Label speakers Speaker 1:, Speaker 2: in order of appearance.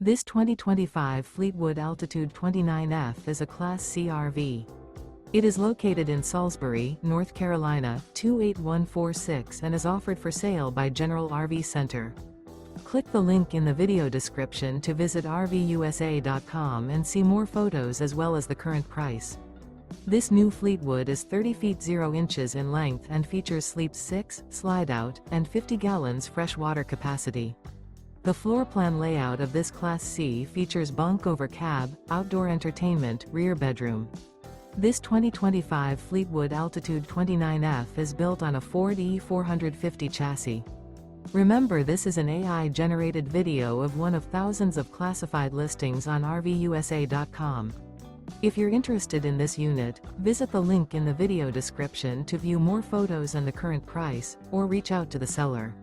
Speaker 1: This 2025 Fleetwood Altitude 29F is a Class C RV. It is located in Salisbury, North Carolina, 28146 and is offered for sale by General RV Center. Click the link in the video description to visit RVUSA.com and see more photos as well as the current price. This new Fleetwood is 30 feet 0 inches in length and features sleep 6, slide-out, and 50 gallons fresh water capacity. The floor plan layout of this Class C features bunk over cab, outdoor entertainment, rear bedroom. This 2025 Fleetwood Altitude 29F is built on a Ford E450 chassis. Remember, this is an AI-generated video of one of thousands of classified listings on RVUSA.com. If you're interested in this unit, visit the link in the video description to view more photos and the current price, or reach out to the seller.